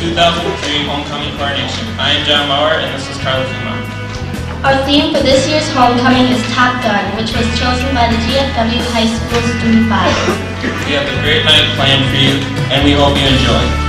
2003 Homecoming Coronation. I am John Bauer, and this is Carla Fuma. Our theme for this year's homecoming is Top Gun, which was chosen by the GFW High School Student Body. We have a great night planned for you, and we hope you enjoy.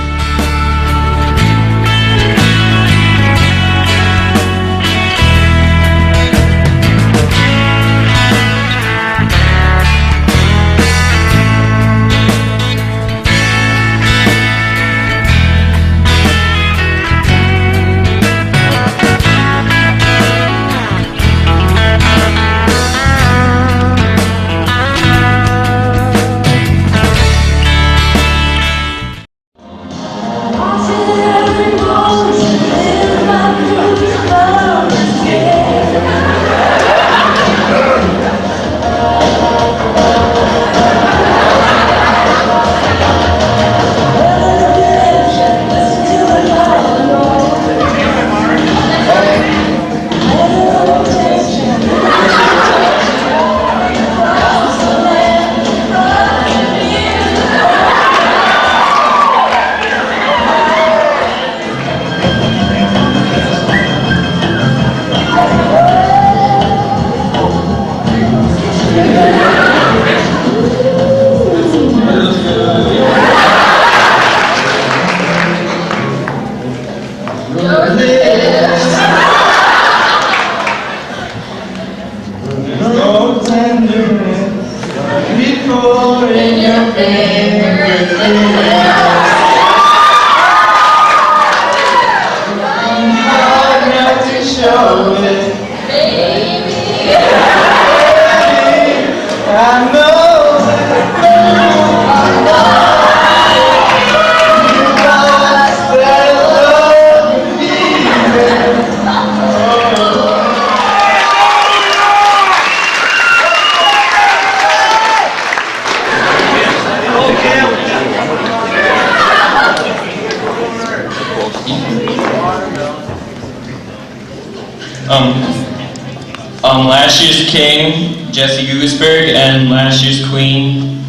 Last year's king, Jesse Goosberg, and last year's queen,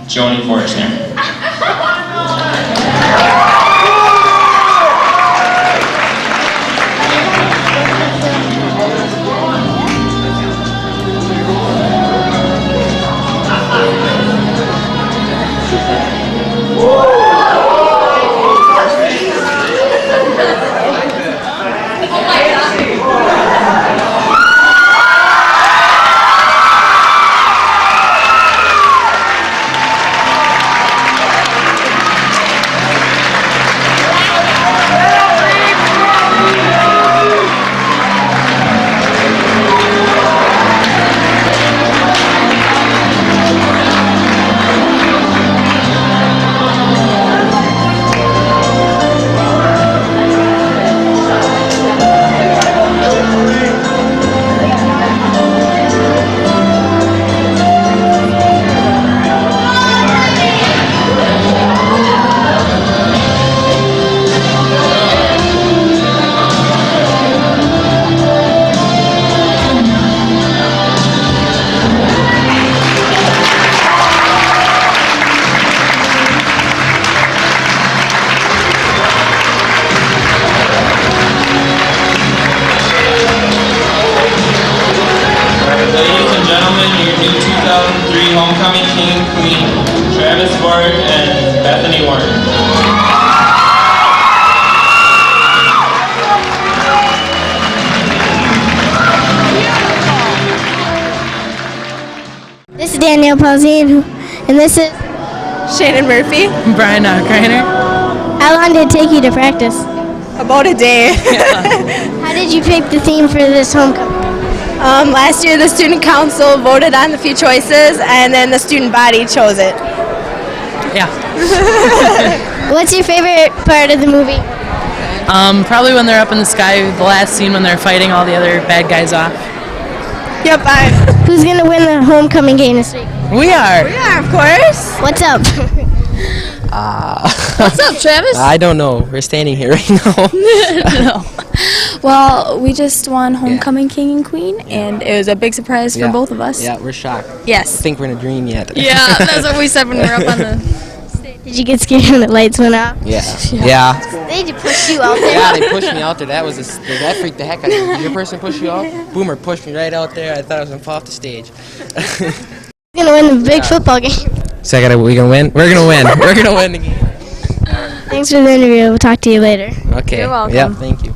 Joni Forstner. Homecoming King and Queen, Travis Ford and Bethany Warren. This is Danielle Pausine, and this is Shannon Murphy. Brian Greiner. How long did it take you to practice? About a day. How did you pick the theme for this homecoming? Last year the student council voted on a few choices and then the student body chose it. Yeah. What's your favorite part of the movie? Probably when they're up in the sky, the last scene when they're fighting all the other bad guys off. Yep, Who's going to win the homecoming game this week? We are. Yeah, of course. What's up? What's up, Travis? I don't know. We're standing here right now. No. Well, we just won Homecoming King and Queen, and it was a big surprise for both of us. Yeah, we're shocked. Yes. I think we're in a dream yet. Yeah, that's what we said when we were up on the stage. Did you get scared when the lights went out? Yeah. Yeah. They just pushed you out there. Yeah, they pushed me out there. That freaked the heck out of me. Did your person push you out? Boomer pushed me right out there. I thought I was going to fall off the stage. We're going to win the big football game. So we going to win? We're going to win. We're going to win the game. Thanks for the interview. We'll talk to you later. Okay. You're welcome. Yeah, thank you.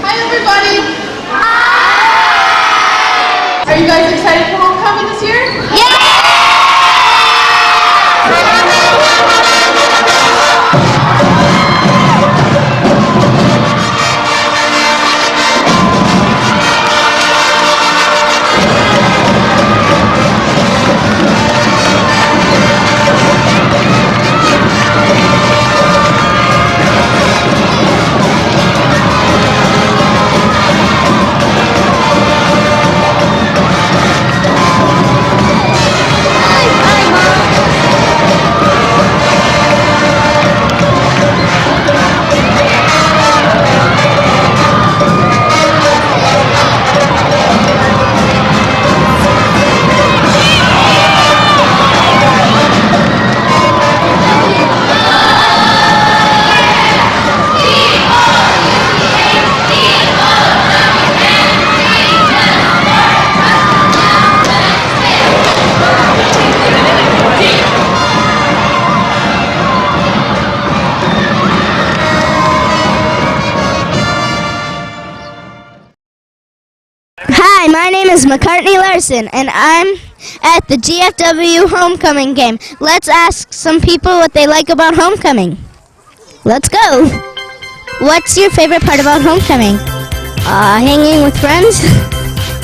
Hi, everybody. Hi. Are you guys excited for homecoming this year? Hi, my name is McCartney Larson, and I'm at the GFW Homecoming game. Let's ask some people what they like about homecoming. Let's go. What's your favorite part about homecoming? Hanging with friends.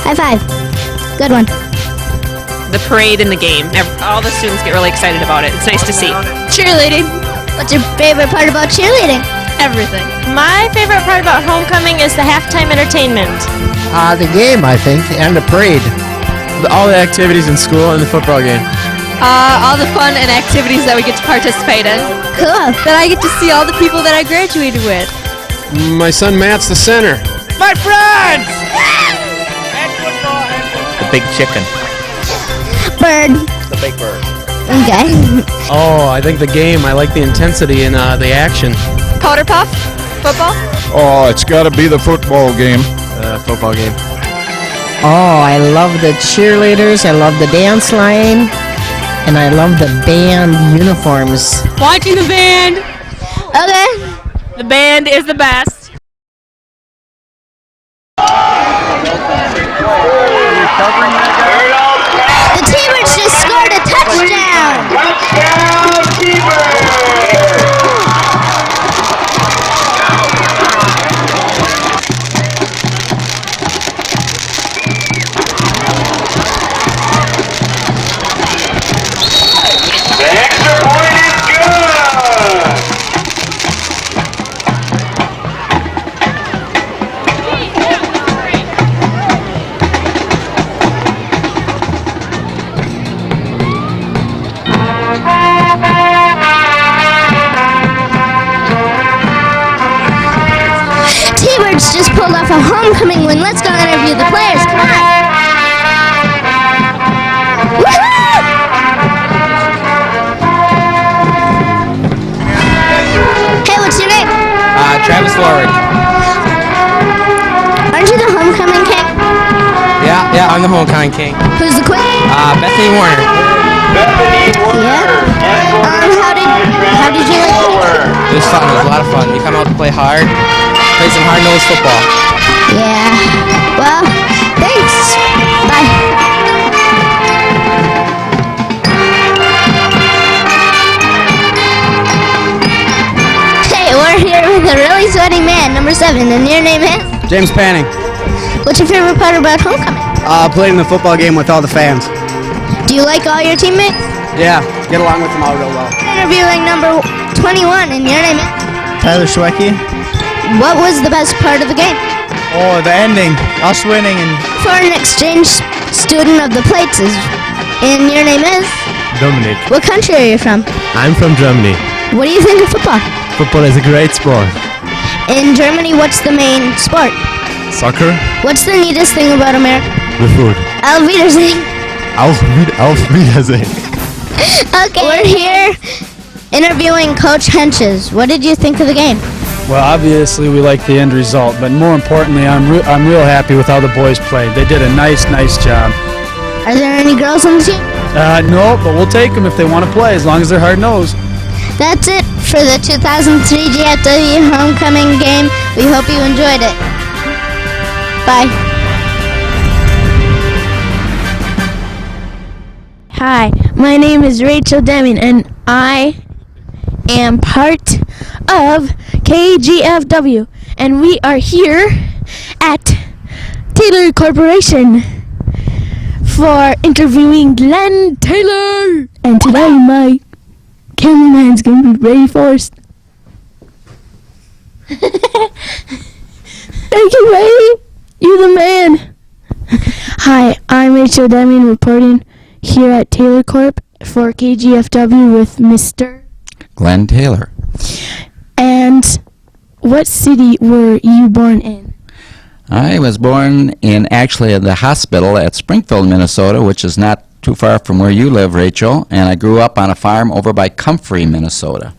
High five. Good one. The parade and the game. All the students get really excited about it. It's nice to see. Cheerleading. What's your favorite part about cheerleading? Everything. My favorite part about homecoming is the halftime entertainment. The game, I think, and the parade. All the activities in school and the football game. All the fun and activities that we get to participate in. Cool. That I get to see all the people that I graduated with. My son Matt's the center. My friends! The big chicken. Bird. The big bird. Okay. Oh, I think the game. I like the intensity and the action. Powder puff? Football? Oh, it's got to be the football game. Football game. Oh, I love the cheerleaders, I love the dance line, and I love the band uniforms. Watching the band. Okay. The band is the best. The T-Birds just scored a touchdown. Touchdown, Gibbon! The extra point is good! T-Birds just pulled off a homecoming win. Let's go interview the players. Come on. Woohoo! Hey, what's your name? Travis Forward. Aren't you the homecoming king? Yeah, I'm the homecoming king. Who's the queen? Bethany Werner. Yeah. How did you like it? It was fun. It was a lot of fun. We come out to play hard, play some hard-nosed football. Yeah. Well, thanks. Bye. Hey, we're here with a really sweaty man, number 7, and your name is? James Panning. What's your favorite part about homecoming? Playing the football game with all the fans. Do you like all your teammates? Yeah, get along with them all real well. Interviewing number 21, and your name is? Tyler Schwecky. What was the best part of the game? Oh, the ending. Us winning and... Foreign exchange student of the plates is, and your name is? Dominic. What country are you from? I'm from Germany. What do you think of football? Football is a great sport. In Germany, what's the main sport? Soccer, What's the neatest thing about America? the food. Auf Wiedersehen. Auf Wiedersehen. Okay. We're here interviewing Coach Henches. What did you think of the game? Well, obviously we like the end result, but more importantly, I'm real happy with how the boys played. They did a nice job. Are there any girls on the team? No, but we'll take them if they want to play, as long as they're hard-nosed. That's it for the 2003 GFW Homecoming game. We hope you enjoyed it. Bye. Hi, my name is Rachel Deming, and I am part of KGFW, and we are here at Taylor Corporation for interviewing Glen Taylor. And today my cameraman's gonna be Ray Forrest. Thank you, Ray. You're the man. Hi, I'm Rachel Deming reporting here at Taylor Corp for KGFW with Mr. Glen Taylor. And what city were you born in? I was born in the hospital at Springfield, Minnesota, which is not too far from where you live, Rachel, and I grew up on a farm over by Comfrey, Minnesota.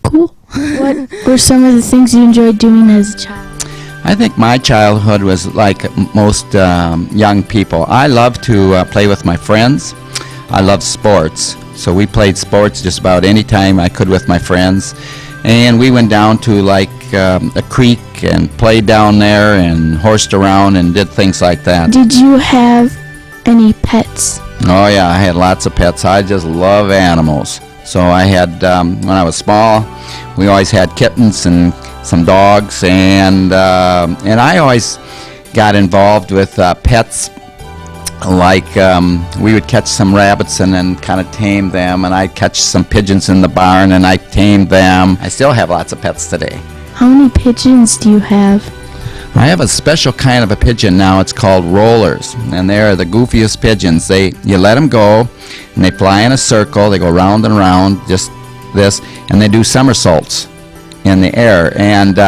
Cool. What were some of the things you enjoyed doing as a child? I think my childhood was like most young people. I loved to play with my friends. I loved sports. So we played sports just about any time I could with my friends. And we went down to like a creek and played down there and horsed around and did things like that. Did you have any pets? Oh yeah, I had lots of pets. I just love animals. So I had, when I was small, we always had kittens and some dogs, and I always got involved with pets. Like we would catch some rabbits and then kind of tame them, and I'd catch some pigeons in the barn and I tamed them. I still have lots of pets today. How many pigeons do you have? I have a special kind of a pigeon now. It's called rollers, and they're the goofiest pigeons. You let them go, and they fly in a circle. They go round and round, just this, and they do somersaults in the air. And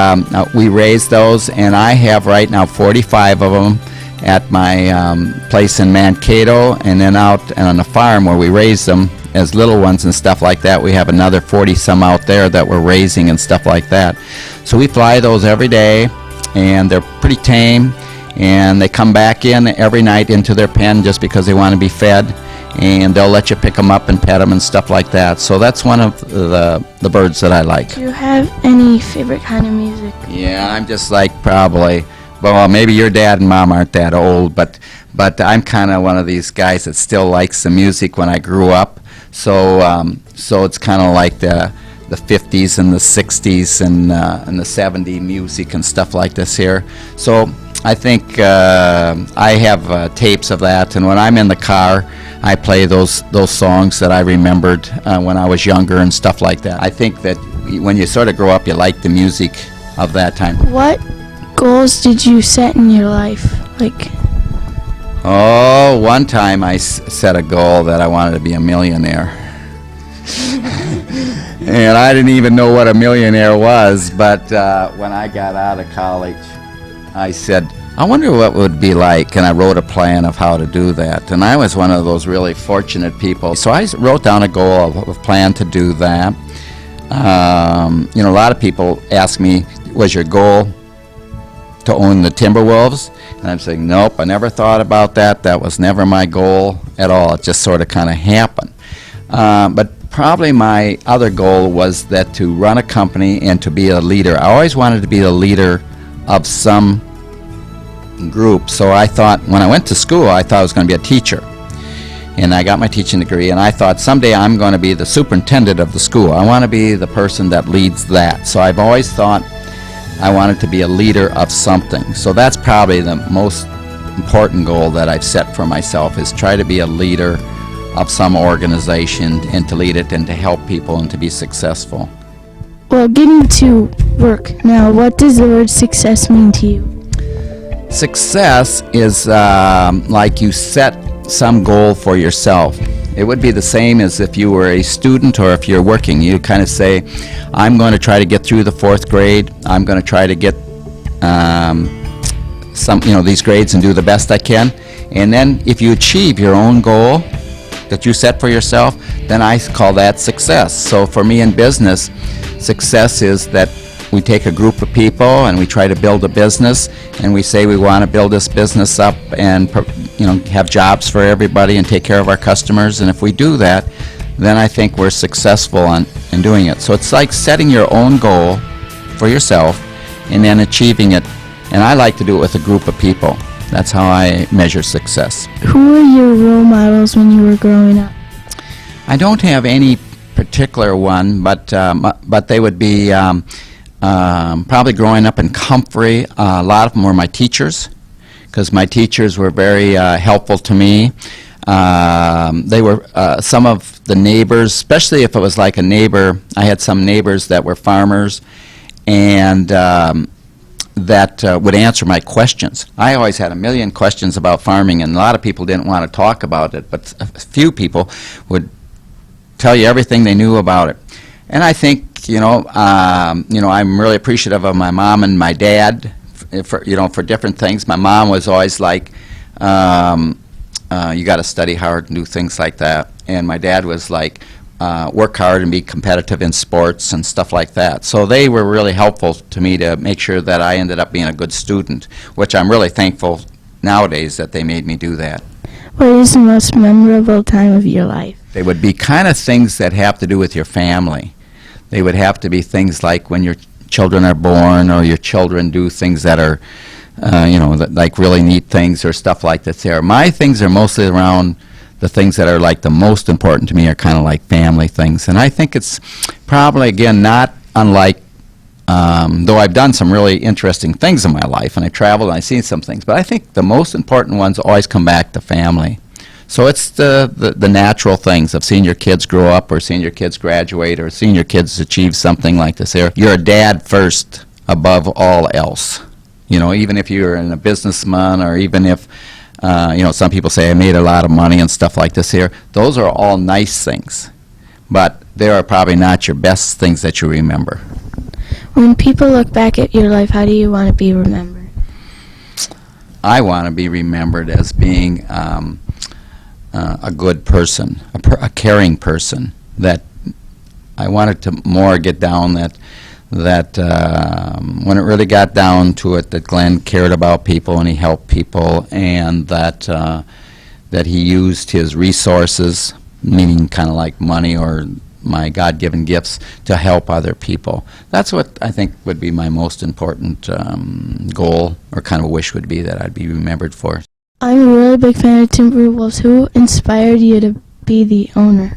we raise those, and I have right now 45 of them at my place in Mankato, and then out on the farm where we raise them as little ones and stuff like that. We have another 40 some out there that we're raising and stuff like that. So we fly those every day, and they're pretty tame, and they come back in every night into their pen just because they want to be fed, and they'll let you pick them up and pet them and stuff like that. So that's one of the birds that I like. Do you have any favorite kind of music? Yeah, I'm just like probably, well, maybe your dad and mom aren't that old, but I'm kind of one of these guys that still likes the music when I grew up. So it's kind of like the 50s and the 60s and the 70s music and stuff like this here. So I think I have tapes of that, and when I'm in the car, I play those songs that I remembered when I was younger and stuff like that. I think that when you sort of grow up, you like the music of that time. What goals did you set in your life? Oh, one time I set a goal that I wanted to be a millionaire. And I didn't even know what a millionaire was, but when I got out of college, I said, I wonder what it would be like, and I wrote a plan of how to do that. And I was one of those really fortunate people. So I wrote down a goal, a plan to do that. A lot of people ask me, was your goal to own the Timberwolves? And I'm saying, nope, I never thought about that. That was never my goal at all. It just sort of kind of happened. But probably my other goal was that to run a company and to be a leader. I always wanted to be the leader of some group. So I thought, when I went to school, I thought I was going to be a teacher. And I got my teaching degree, and I thought someday I'm going to be the superintendent of the school. I want to be the person that leads that. So I've always thought I wanted to be a leader of something. So that's probably the most important goal that I've set for myself, is try to be a leader of some organization and to lead it and to help people and to be successful. Well, getting to work now, what does the word success mean to you? Success is like you set some goal for yourself. It would be the same as if you were a student or if you're working. You kind of say, I'm going to try to get through the 4th grade. I'm going to try to get these grades and do the best I can. And then if you achieve your own goal that you set for yourself, then I call that success. So for me in business, success is that we take a group of people and we try to build a business, and we say we want to build this business up and have jobs for everybody and take care of our customers. And if we do that, then I think we're successful in doing it. So it's like setting your own goal for yourself and then achieving it. And I like to do it with a group of people. That's how I measure success. Who were your role models when you were growing up? I don't have any particular one, but they would be probably growing up in Comfrey. A lot of them were my teachers, because my teachers were very helpful to me. They were some of the neighbors, especially if it was like a neighbor. I had some neighbors that were farmers, and that would answer my questions. I always had a million questions about farming, and a lot of people didn't want to talk about it, but a few people would tell you everything they knew about it. And I think, I'm really appreciative of my mom and my dad for different things. My mom was always like, you got to study hard and do things like that. And my dad was like, work hard and be competitive in sports and stuff like that. So they were really helpful to me to make sure that I ended up being a good student, which I'm really thankful nowadays that they made me do that. What is the most memorable time of your life? They would be kind of things that have to do with your family. They would have to be things like when your children are born, or your children do things that are, like really neat things or stuff like that there. My things are mostly around the things that are like the most important to me are kind of like family things. And I think it's probably, again, not unlike, though I've done some really interesting things in my life, and I've traveled and I've seen some things, but I think the most important ones always come back to family. So it's the natural things of seeing your kids grow up, or seeing your kids graduate, or seeing your kids achieve something like this. You're a dad first above all else. Even if you're a businessman, or even if, some people say I made a lot of money and stuff like this here. Those are all nice things, but they are probably not your best things that you remember. When people look back at your life, how do you want to be remembered? I want to be remembered as being a good person, a caring person. That I wanted to more get down that when it really got down to it, that Glen cared about people and he helped people, and that he used his resources, meaning kind of like money or my God-given gifts, to help other people. That's what I think would be my most important goal, or kind of a wish would be, that I'd be remembered for. I'm a really big fan of Timberwolves. Who inspired you to be the owner?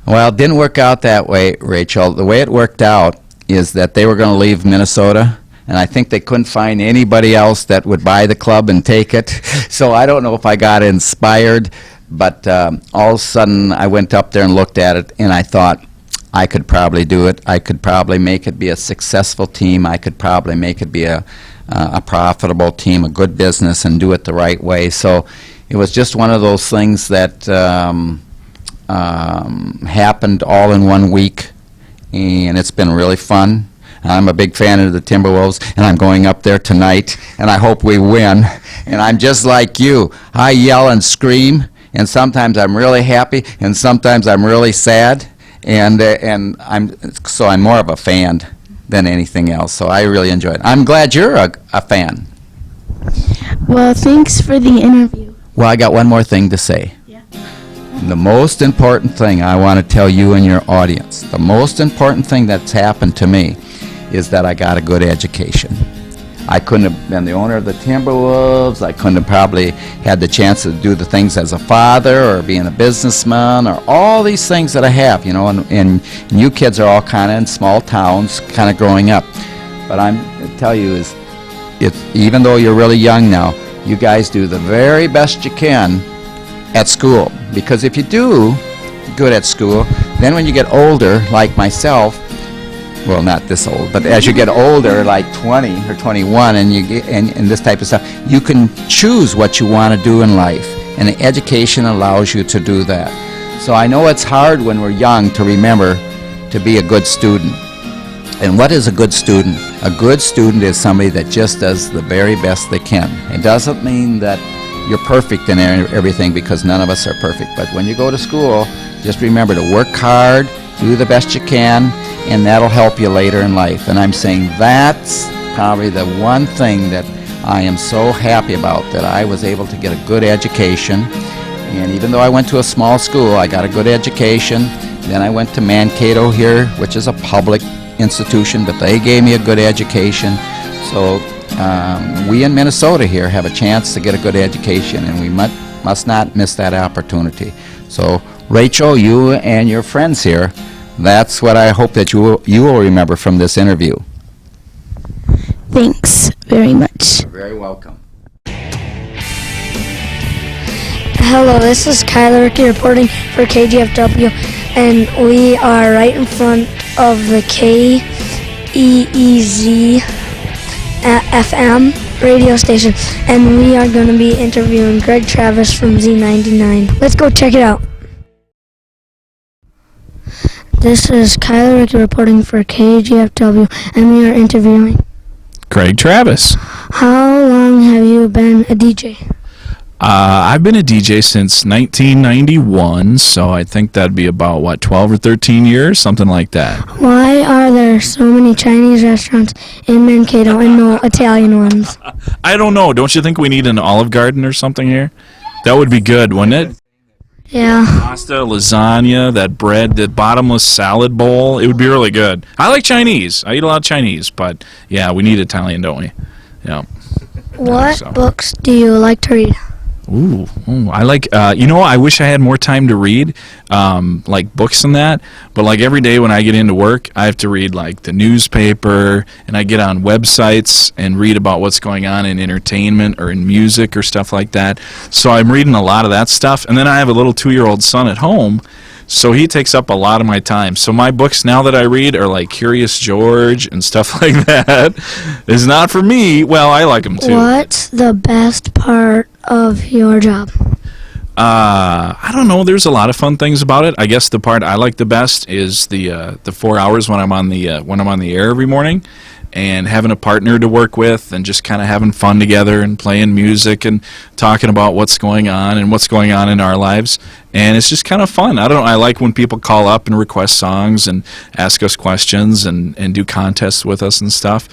Well, it didn't work out that way, Rachel. The way it worked out is that they were going to leave Minnesota, and I think they couldn't find anybody else that would buy the club and take it. So I don't know if I got inspired, but all of a sudden I went up there and looked at it, and I thought, I could probably do it. I could probably make it be a successful team. I could probably make it be a profitable team, a good business, and do it the right way. So it was just one of those things that happened all in 1 week, and it's been really fun. I'm a big fan of the Timberwolves, and I'm going up there tonight, and I hope we win. And I'm just like you. I yell and scream, and sometimes I'm really happy, and sometimes I'm really sad, and I'm more of a fan than anything else. So I really enjoy it. I'm glad you're a fan. Well, thanks for the interview. Well, I got one more thing to say. The most important thing I want to tell you and your audience, the most important thing that's happened to me is that I got a good education. I couldn't have been the owner of the Timberwolves. I couldn't have probably had the chance to do the things as a father or being a businessman or all these things that I have, and you kids are all kind of in small towns, kind of growing up. But I'm to tell you is, even though you're really young now, you guys do the very best you can at school, because if you do good at school, then when you get older, like myself, well, not this old, but as you get older, like 20 or 21, and you get and this type of stuff, you can choose what you want to do in life, and the education allows you to do that. So I know it's hard when we're young to remember to be a good student. And what is a good student? A good student is somebody that just does the very best they can. It doesn't mean that you're perfect in everything, because none of us are perfect. But when you go to school, just remember to work hard, do the best you can, and that'll help you later in life. And I'm saying that's probably the one thing that I am so happy about, that I was able to get a good education. And even though I went to a small school, I got a good education. Then I went to Mankato here, which is a public institution, but they gave me a good education. So we in Minnesota here have a chance to get a good education, and we must not miss that opportunity. So Rachel, you and your friends here, that's what I hope that you will remember from this interview. Thanks very much. You're very welcome. Hello, this is Kyler Ricky reporting for KGFW, and we are right in front of the KEEZ-FM radio station, and we are going to be interviewing Greg Travis from Z99. Let's go check it out. This is Kyler Ricky reporting for KGFW, and we are interviewing Greg Travis. How long have you been a DJ? I've been a DJ since 1991, so I think that'd be about, 12 or 13 years, something like that. Why are there so many Chinese restaurants in Mankato and no Italian ones? I don't know. Don't you think we need an Olive Garden or something here? That would be good, wouldn't it? Yeah. Pasta, lasagna, that bread, that bottomless salad bowl. It would be really good. I like Chinese. I eat a lot of Chinese, but yeah, we need Italian, don't we? Yeah. What books do you like to read? Ooh, I like, I wish I had more time to read, like books and that, but like every day when I get into work, I have to read like the newspaper, and I get on websites and read about what's going on in entertainment or in music or stuff like that. So I'm reading a lot of that stuff, and then I have a little 2-year-old son at home, so he takes up a lot of my time. So my books now that I read are like Curious George and stuff like that. It's not for me. Well, I like them too. What's the best part of your job? I don't know. There's a lot of fun things about it. I guess the part I like the best is the 4 hours when I'm on the air every morning, and having a partner to work with, and just kind of having fun together and playing music and talking about what's going on and what's going on in our lives. And it's just kind of fun. I like when people call up and request songs and ask us questions and do contests with us and stuff.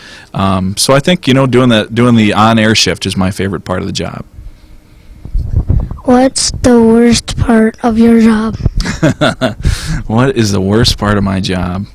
So I think, doing the on-air shift is my favorite part of the job. What's the worst part of your job? What is the worst part of my job?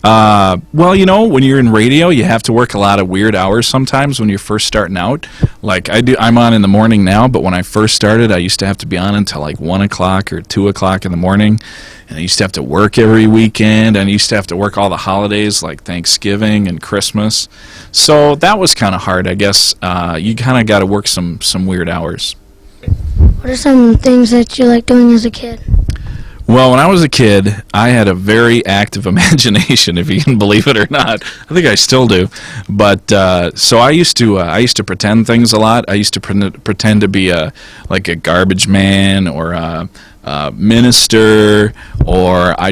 Well, when you're in radio, you have to work a lot of weird hours sometimes when you're first starting out. Like I'm on in the morning now, but when I first started, I used to have to be on until like 1 o'clock or 2 o'clock in the morning. And I used to have to work every weekend, and I used to have to work all the holidays like Thanksgiving and Christmas. So that was kind of hard, I guess. You kind of got to work some weird hours. What are some things that you like doing as a kid? Well, when I was a kid, I had a very active imagination, if you can believe it or not. I think I still do. But so I used to pretend things a lot. I used to pretend to be like a garbage man or a minister, or I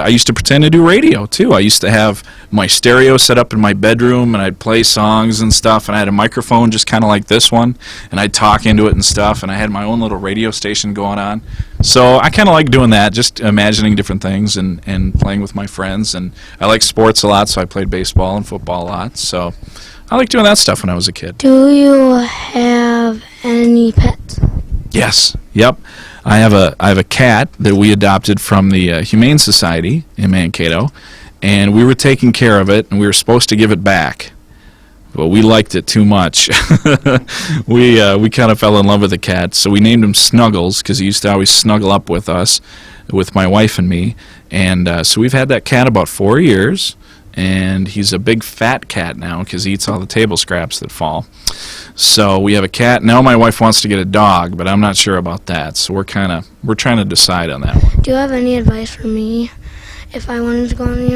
used to pretend to do radio too. I used to have my stereo set up in my bedroom, and I'd play songs and stuff, and I had a microphone just kind of like this one, and I'd talk into it and stuff, and I had my own little radio station going on. So I kind of like doing that, just imagining different things and playing with my friends. And I like sports a lot, so I played baseball and football a lot. So I like doing that stuff when I was a kid. Do you have any pets? Yes. Yep. I have a cat that we adopted from the Humane Society in Mankato, and we were taking care of it, and we were supposed to give it back. But we liked it too much. We kind of fell in love with the cat, so we named him Snuggles, because he used to always snuggle up with us, with my wife and me. And so we've had that cat about 4 years, and he's a big fat cat now because he eats all the table scraps that fall. So we have a cat. Now my wife wants to get a dog, but I'm not sure about that. So we're trying to decide on that one. Do you have any advice for me if I wanted to go on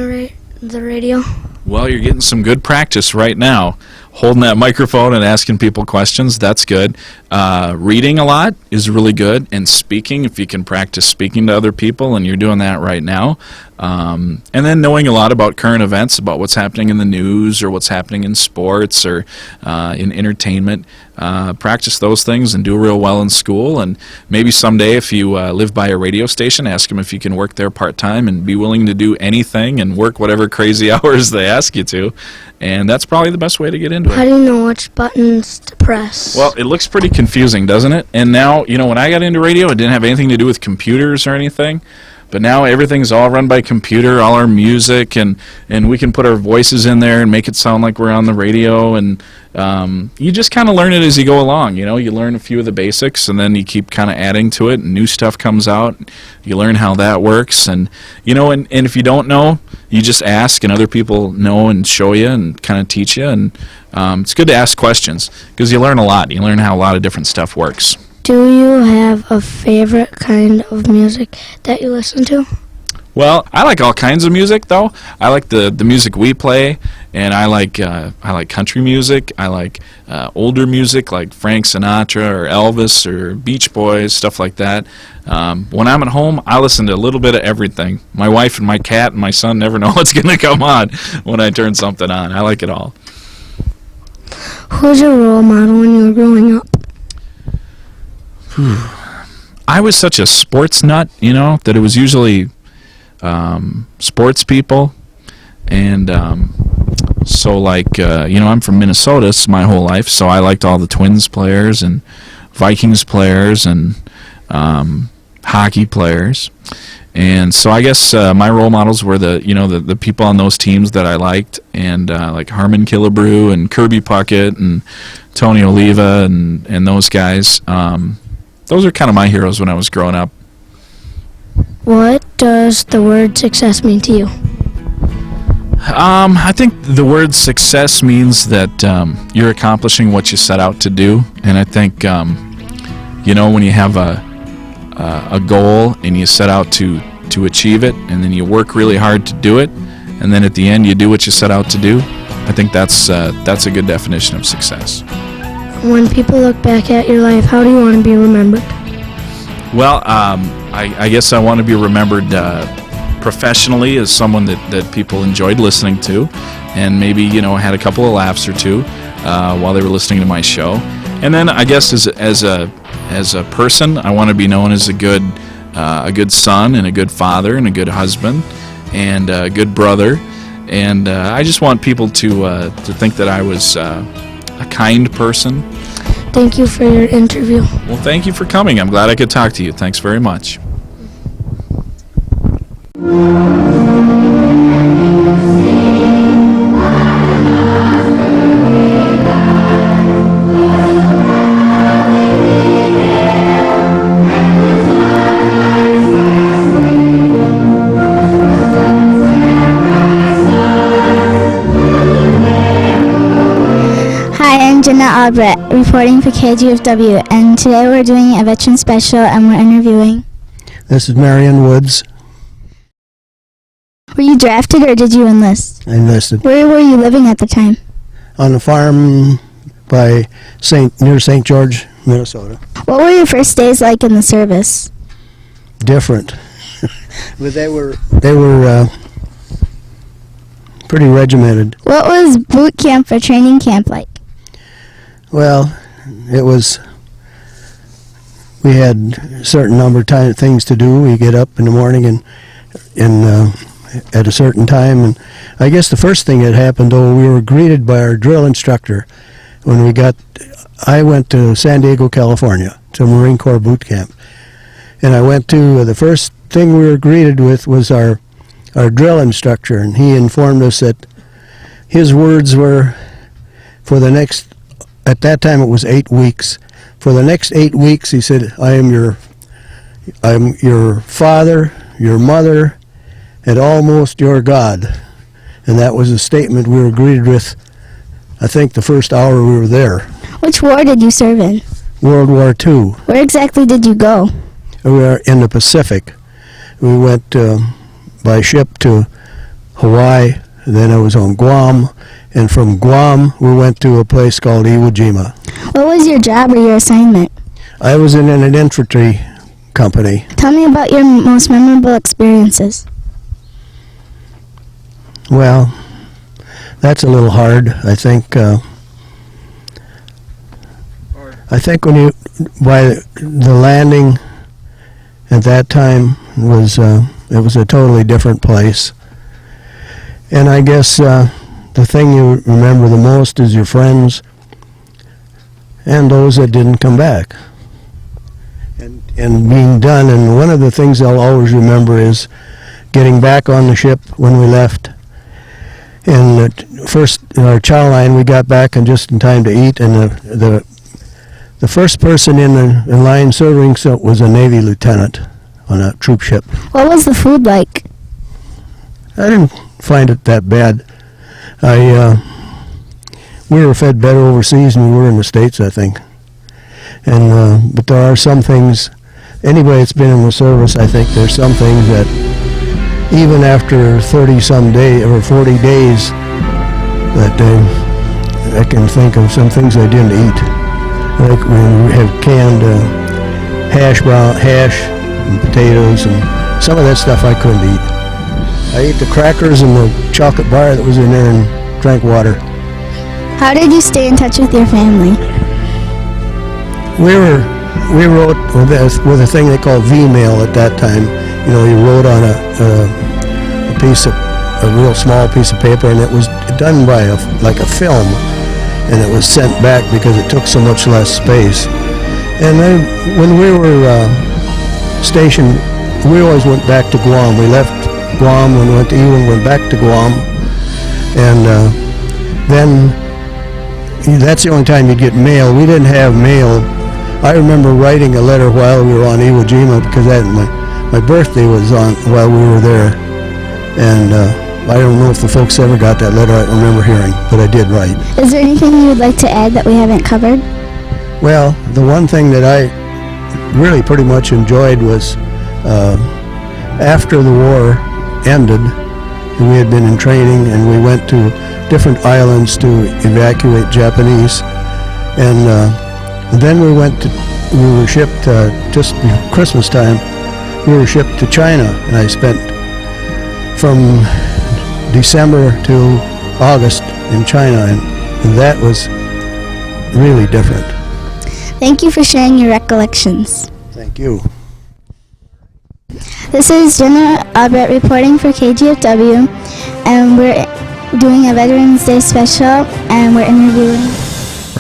the radio? Well, you're getting some good practice right now. holding that microphone and asking people questions, that's good. Reading a lot is really good, and speaking, if you can practice speaking to other people, and you're doing that right now. And then knowing a lot about current events, about what's happening in the news or what's happening in sports or in entertainment. Practice those things and do real well in school. And maybe someday, if you live by a radio station, ask them if you can work there part-time and be willing to do anything and work whatever crazy hours they ask you to. And that's probably the best way to get into it. How do you know which buttons to press? Well, it looks pretty confusing, doesn't it? And now, when I got into radio, it didn't have anything to do with computers or anything. But now everything's all run by computer, all our music, and we can put our voices in there and make it sound like we're on the radio. And you just kind of learn it as you go along. You learn a few of the basics, and then you keep kind of adding to it, and new stuff comes out. You learn how that works. And, and if you don't know, you just ask, and other people know and show you and kind of teach you. And it's good to ask questions because you learn a lot. You learn how a lot of different stuff works. Do you have a favorite kind of music that you listen to? Well, I like all kinds of music, though. I like the music we play, and I like country music. I like older music like Frank Sinatra or Elvis or Beach Boys, stuff like that. When I'm at home, I listen to a little bit of everything. My wife and my cat and my son never know what's going to come on when I turn something on. I like it all. Who's your role model when you were growing up? I was such a sports nut, that it was usually sports people. And so, I'm from Minnesota my whole life, so I liked all the Twins players and Vikings players and hockey players. And so I guess my role models were the people on those teams that I liked, and like Harmon Killebrew and Kirby Puckett and Tony Oliva and those guys. Those are kind of my heroes when I was growing up. What does the word success mean to you? I think the word success means that you're accomplishing what you set out to do. And I think, when you have a goal and you set out to achieve it, and then you work really hard to do it, and then at the end you do what you set out to do, I think that's a good definition of success. When people look back at your life, how do you want to be remembered? Well, I guess I want to be remembered professionally as someone that people enjoyed listening to, and maybe had a couple of laughs or two while they were listening to my show. And then I guess as a person, I want to be known as a good son and a good father and a good husband and a good brother. And I just want people to think that I was a kind person. Thank you for your interview. Well, thank you for coming. I'm glad I could talk to you. Thanks very much. Albert, reporting for KGFW, and today we're doing a veteran special and we're interviewing. This is Marion Woods. Were you drafted or did you enlist? I enlisted. Where were you living at the time? On a farm by near St. George, Minnesota. What were your first days like in the service? Different. But they were pretty regimented. What was boot camp or training camp like? Well, we had a certain number of things to do. We get up in the morning and at a certain time, and I guess the first thing that happened, though, we were greeted by our drill instructor when I went to San Diego, California, to Marine Corps boot camp, and I went to, the first thing we were greeted with was our drill instructor, and he informed us that his words were, for the next, at that time it was 8 weeks. For the next 8 weeks, he said, I am your father, your mother, and almost your God. And that was a statement we were greeted with, I think, the first hour we were there. Which war did you serve in? World War II. Where exactly did you go? We were in the Pacific. We went by ship to Hawaii, and then I was on Guam, And from Guam, we went to a place called Iwo Jima. What was your job or your assignment? I was in an infantry company. Tell me about your most memorable experiences. Well, that's a little hard. I think when you, by the landing at that time was, it was a totally different place. And I guess the thing you remember the most is your friends and those that didn't come back. And being done, and one of the things I'll always remember is getting back on the ship when we left. And first, in our chow line, we got back and just in time to eat, and the first person in line serving was a Navy lieutenant on a troop ship. What was the food like? I didn't find it that bad. We were fed better overseas than we were in the States, I think. And but there are some things, anybody that's been in the service, I think there's some things that even after 30-some days or 40 days that I can think of some things I didn't eat. Like when we have canned hash and potatoes, and some of that stuff I couldn't eat. I ate the crackers and the chocolate bar that was in there and drank water. How did you stay in touch with your family? We wrote with a thing they called V-mail at that time. You know, you wrote on a real small piece of paper, and it was done by like a film, and it was sent back because it took so much less space. And then when we were stationed, we always went back to Guam. We left Guam and went to Ewan, went back to Guam, and then that's the only time you'd get mail. We didn't have mail. I remember writing a letter while we were on Iwo Jima because my birthday was on while we were there, and I don't know if the folks ever got that letter. I don't remember hearing, but I did write. Is there anything you would like to add that we haven't covered? Well, the one thing that I really pretty much enjoyed was after the war ended, we had been in training, and we went to different islands to evacuate Japanese, and then we were shipped just before Christmas time. We were shipped to China, and I spent from December to August in China, and that was really different. Thank you for sharing your recollections. Thank you. This is Jenna Albert reporting for KGFW, and we're doing a Veterans Day special, and we're interviewing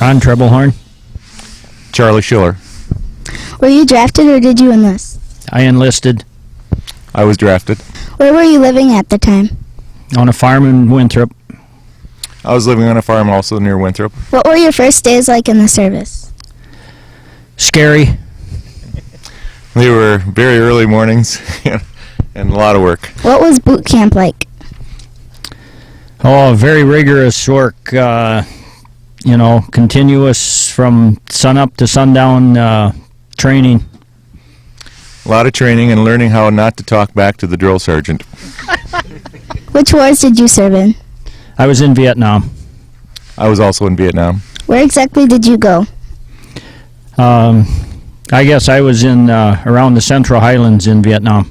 Ron Treblehorn. Charlie Schiller. Were you drafted or did you enlist? I enlisted. I was drafted. Where were you living at the time? On a farm in Winthrop. I was living on a farm also near Winthrop. What were your first days like in the service? Scary. They were very early mornings and a lot of work. What was boot camp like? Oh, very rigorous work. Continuous from sunup to sundown training. A lot of training and learning how not to talk back to the drill sergeant. Which wars did you serve in? I was in Vietnam. I was also in Vietnam. Where exactly did you go? I guess I was in around the Central Highlands in Vietnam.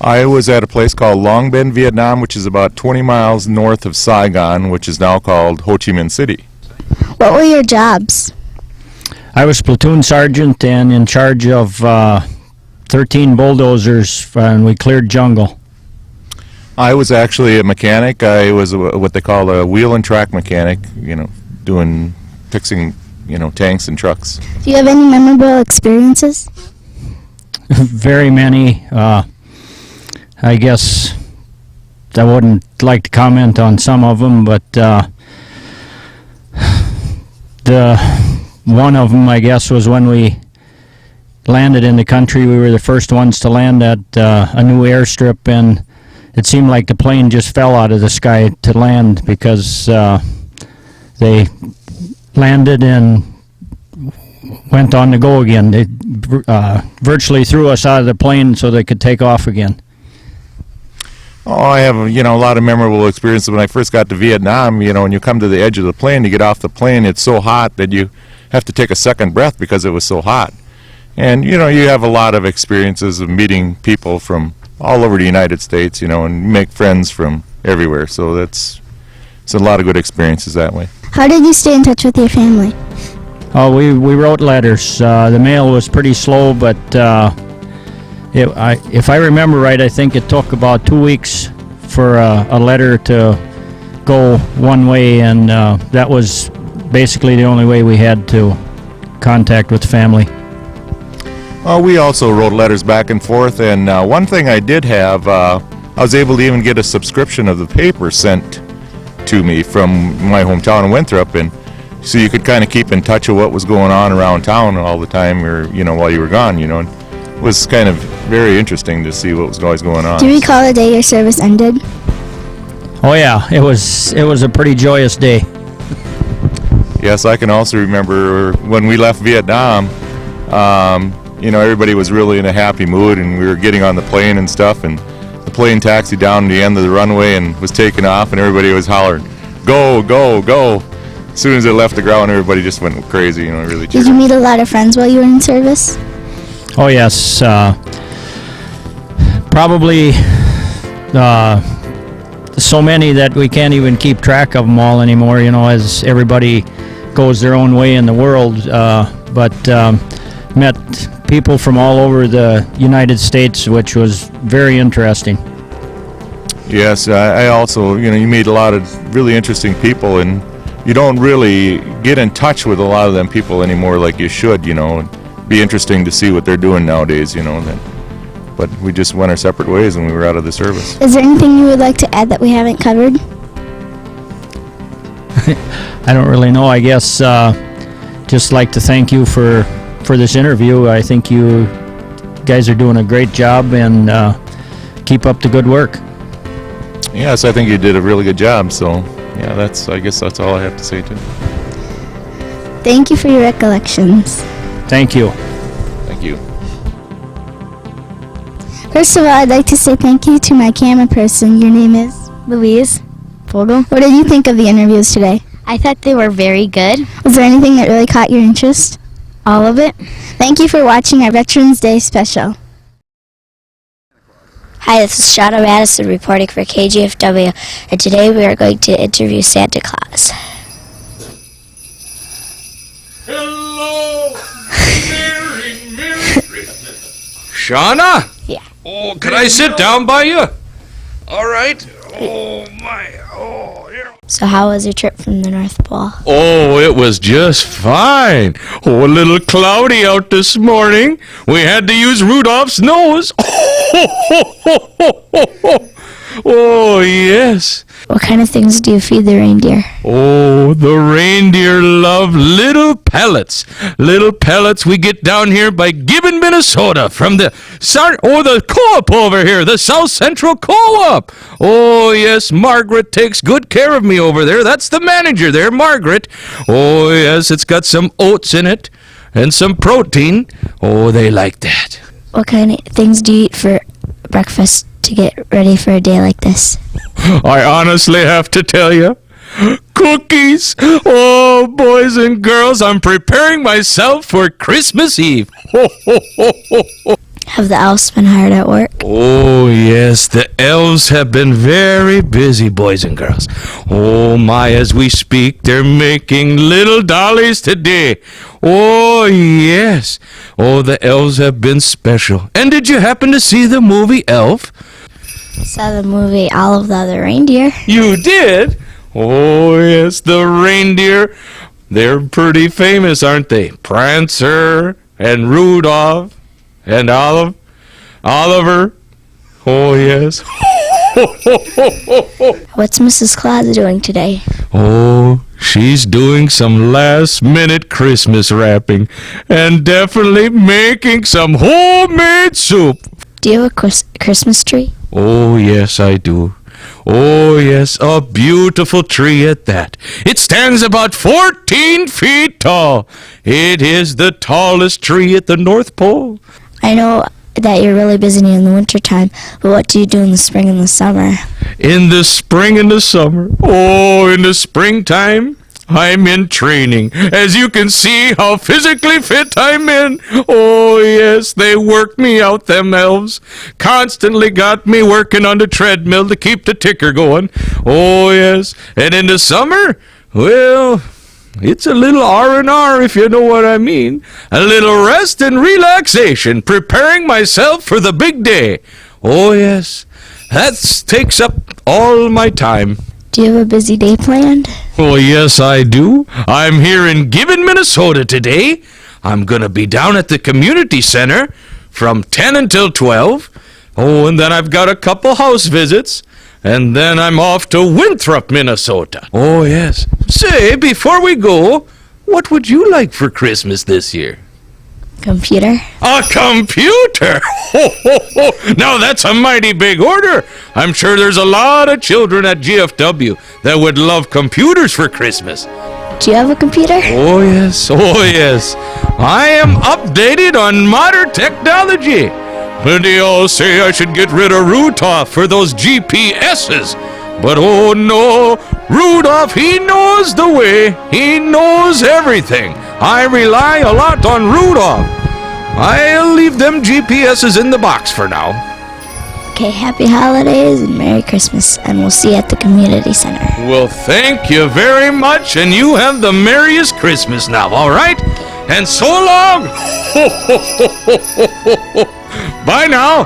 I was at a place called Long Binh, Vietnam, which is about 20 miles north of Saigon, which is now called Ho Chi Minh City. What were your jobs? I was platoon sergeant and in charge of 13 bulldozers, and we cleared jungle. I was actually a mechanic. I was what they call a wheel and track mechanic, fixing, tanks and trucks. Do you have any memorable experiences? Very many. I guess I wouldn't like to comment on some of them, but the one of them, I guess, was when we landed in the country. We were the first ones to land at a new airstrip, and it seemed like the plane just fell out of the sky to land because they landed and went on to go again. They virtually threw us out of the plane so they could take off again. Oh, I have, a lot of memorable experiences. When I first got to Vietnam, when you come to the edge of the plane, you get off the plane, it's so hot that you have to take a second breath because it was so hot. And, you have a lot of experiences of meeting people from all over the United States, and make friends from everywhere. So it's a lot of good experiences that way. How did you stay in touch with your family? Oh, we wrote letters. The mail was pretty slow, but if I remember right, I think it took about 2 weeks for a letter to go one way, and that was basically the only way we had to contact with family. We also wrote letters back and forth, and one thing I did have, I was able to even get a subscription of the paper sent to me from my hometown of Winthrop, and so you could kind of keep in touch with what was going on around town all the time, or while you were gone. And it was kind of very interesting to see what was always going on. Do you recall the day your service ended? Oh yeah, it was a pretty joyous day. Yes, I can also remember when we left Vietnam. Everybody was really in a happy mood, and we were getting on the plane and stuff, and the plane taxied down to the end of the runway and was taking off, and everybody was hollering, "Go, go, go!" As soon as it left the ground, everybody just went crazy, really cheered. Did you meet a lot of friends while you were in service? Oh yes, probably so many that we can't even keep track of them all anymore, as everybody goes their own way in the world, but met people from all over the United States, which was very interesting. Yes, I also, you meet a lot of really interesting people, and you don't really get in touch with a lot of them people anymore like you should, It'd be interesting to see what they're doing nowadays, but we just went our separate ways when we were out of the service. Is there anything you would like to add that we haven't covered? I don't really know. I guess just like to thank you for this interview. I think you guys are doing a great job, and keep up the good work. Yes, I think you did a really good job, so yeah, I guess that's all I have to say to you. Thank you for your recollections. Thank you. Thank you. First of all, I'd like to say thank you to my camera person. Your name is? Louise Vogel. What did you think of the interviews today? I thought they were very good. Was there anything that really caught your interest? All of it. Thank you for watching our Veterans Day special. Hi, this is Shauna Madison reporting for KGFW, and today we are going to interview Santa Claus. Hello! Merry Christmas. Shauna? Yeah. Oh, can I sit down by you? All right. Oh, my. Oh, here. So how was your trip from the North Pole? Oh, it was just fine. Oh, a little cloudy out this morning. We had to use Rudolph's nose. Oh, yes. What kind of things do you feed the reindeer? Oh, the reindeer love little pellets. Little pellets we get down here by Gibbon, Minnesota, from the co-op over here, the South Central Co-op. Oh, yes, Margaret takes good care of me over there. That's the manager there, Margaret. Oh, yes, it's got some oats in it and some protein. Oh, they like that. What kind of things do you eat for breakfast to get ready for a day like this? I honestly have to tell you, cookies. Oh, boys and girls, I'm preparing myself for Christmas Eve. Ho, ho, ho, ho, ho. Have the elves been hard at work? Oh, yes, the elves have been very busy, boys and girls. Oh, my, as we speak, they're making little dollies today. Oh, yes. Oh, the elves have been special. And did you happen to see the movie Elf? Saw the movie All of the Other Reindeer. You did? Oh, yes, the reindeer. They're pretty famous, aren't they? Prancer and Rudolph and Oliver. Oh, yes. What's Mrs. Claus doing today? Oh, she's doing some last-minute Christmas wrapping and definitely making some homemade soup. Do you have a Christmas tree? Oh, yes, I do. Oh, yes, a beautiful tree at that. It stands about 14 feet tall. It is the tallest tree at the North Pole. I know that you're really busy in the wintertime, but what do you do in the spring and the summer? In the spring and the summer. Oh, in the springtime, I'm in training. As you can see how physically fit I'm in. Oh, yes, they worked me out, them elves. Constantly got me working on the treadmill to keep the ticker going. Oh, yes. And in the summer, well, it's a little R&R, if you know what I mean. A little rest and relaxation, preparing myself for the big day. Oh, yes. That takes up all my time. Do you have a busy day planned? Oh, yes, I do. I'm here in Gibbon, Minnesota today. I'm going to be down at the community center from 10 until 12. Oh, and then I've got a couple house visits. And then I'm off to Winthrop, Minnesota. Oh, yes. Say, before we go, what would you like for Christmas this year? Computer. A computer? Ho, ho, ho. Now that's a mighty big order. I'm sure there's a lot of children at GFW that would love computers for Christmas. Do you have a computer? Oh, yes. Oh, yes. I am updated on modern technology. But they all say I should get rid of Rudolph for those GPSs. But oh no, Rudolph, he knows the way. He knows everything. I rely a lot on Rudolph. I'll leave them GPSs in the box for now. Okay, happy holidays and Merry Christmas, and we'll see you at the community center. Well, thank you very much, and you have the merriest Christmas now, all right? And so long. Bye now.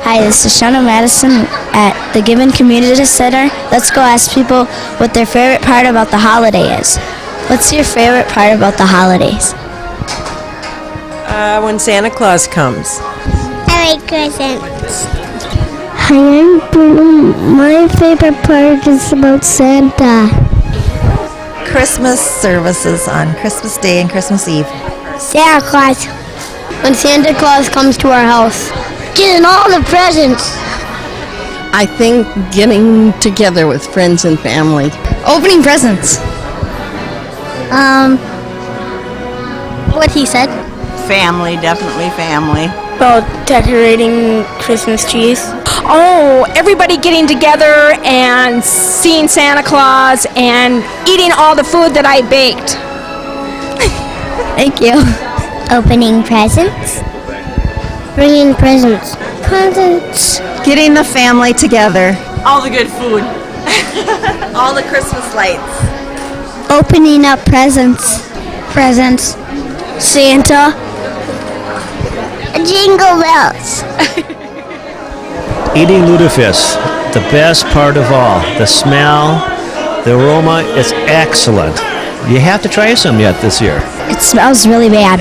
Hi, this is Shauna Madison at the Gibbon Community Center. Let's go ask people what their favorite part about the holiday is. What's your favorite part about the holidays? When Santa Claus comes. I like presents. Hi, I'm Bruno. My favorite part is about Santa. Christmas services on Christmas Day and Christmas Eve. Santa Claus. When Santa Claus comes to our house. Getting all the presents. I think getting together with friends and family. Opening presents. What he said. Family, definitely family. About decorating Christmas trees. Oh, everybody getting together and seeing Santa Claus and eating all the food that I baked. Thank you. Opening presents. Bringing presents. Presents. Getting the family together. All the good food. All the Christmas lights. Opening up presents. Presents. Santa. Jingle bells. Eating lutefisk, the best part of all. The smell, the aroma, it's excellent. You have to try some yet this year. It smells really bad.